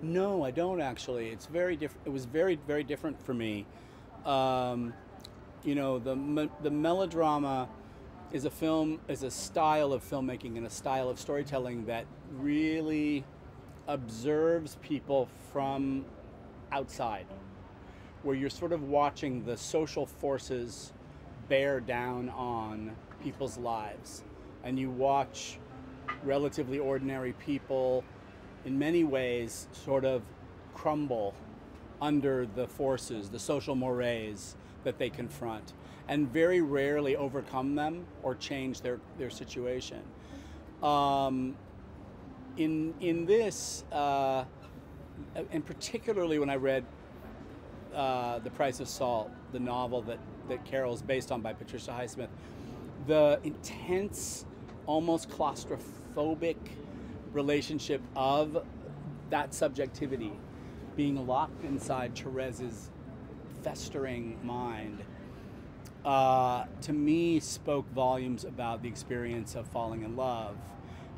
No, I don't actually. It's very different. It was very, very different for me. Um, the melodrama is a style of filmmaking and a style of storytelling that really observes people from outside, where you're sort of watching the social forces bear down on people's lives, and you watch relatively ordinary people in many ways sort of crumble under the forces, the social mores that they confront, and very rarely overcome them or change their situation. In this, and particularly when I read The Price of Salt, the novel that Carol's based on by Patricia Highsmith, the intense, almost claustrophobic relationship of that subjectivity being locked inside Therese's festering mind, to me spoke volumes about the experience of falling in love,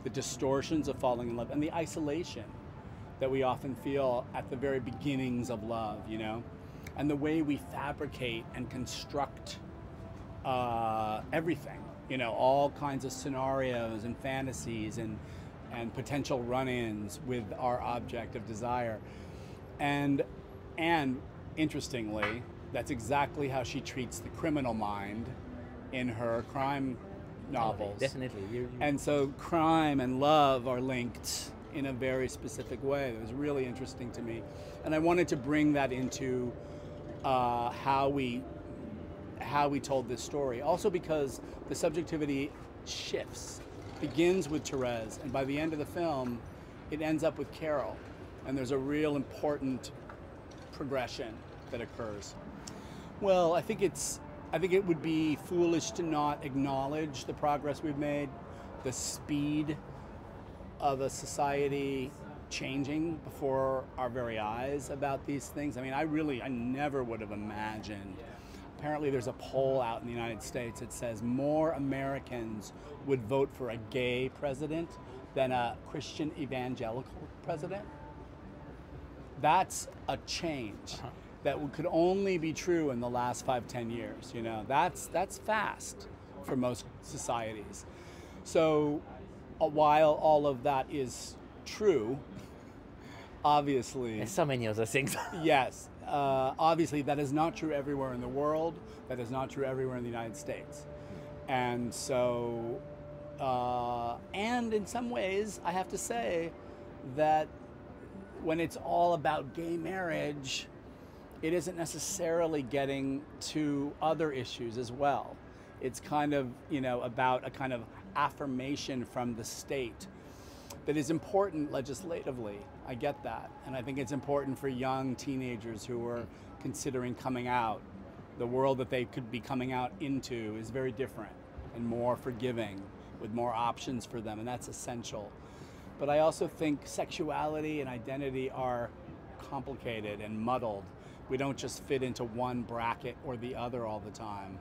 the distortions of falling in love, and the isolation that we often feel at the very beginnings of love, and the way we fabricate and construct everything, all kinds of scenarios and fantasies and potential run-ins with our object of desire. And interestingly, that's exactly how she treats the criminal mind in her crime novels. Definitely. And so crime and love are linked in a very specific way. It was really interesting to me. And I wanted to bring that into how we told this story. Also because the subjectivity shifts, begins with Therese, and by the end of the film, it ends up with Carol. And there's a real important progression that occurs. Well, I think it would be foolish to not acknowledge the progress we've made, the speed of a society changing before our very eyes about these things. I mean, I never would have imagined. Apparently there's a poll out in the United States that says more Americans would vote for a gay president than a Christian evangelical president. That's a change that could only be true in the last 5-10 years. That's fast for most societies. So while all of that is true, obviously, and so many other things. Yes, obviously that is not true everywhere in the world. That is not true everywhere in the United States. And so, and in some ways, I have to say that when it's all about gay marriage, it isn't necessarily getting to other issues as well. It's kind of, about a kind of affirmation from the state that is important legislatively. I get that. And I think it's important for young teenagers who are considering coming out. The world that they could be coming out into is very different and more forgiving, with more options for them, and that's essential. But I also think sexuality and identity are complicated and muddled. We don't just fit into one bracket or the other all the time.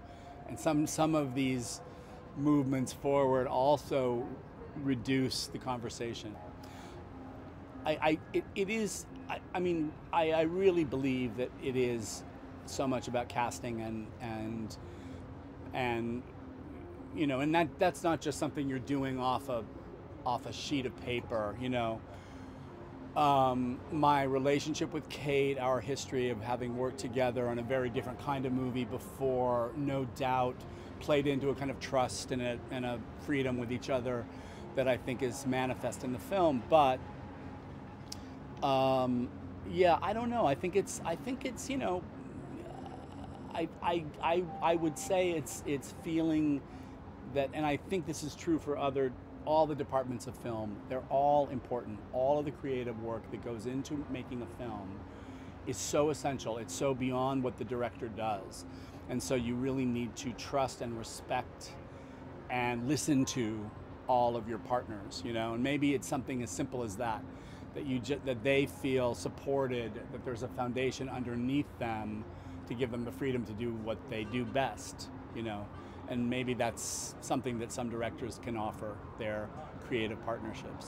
And some of these movements forward also reduce the conversation. I really believe that it is so much about casting and that's not just something you're doing off a sheet of paper. My relationship with Cate, our history of having worked together on a very different kind of movie before, no doubt played into a kind of trust and a freedom with each other that I think is manifest in the film. But I don't know. I think it's I would say it's feeling that, and I think this is true for all the departments of film. They're all important. All of the creative work that goes into making a film is so essential. It's so beyond what the director does. And so you really need to trust and respect and listen to all of your partners, and maybe it's something as simple as that that they feel supported, that there's a foundation underneath them to give them the freedom to do what they do best, and maybe that's something that some directors can offer their creative partnerships.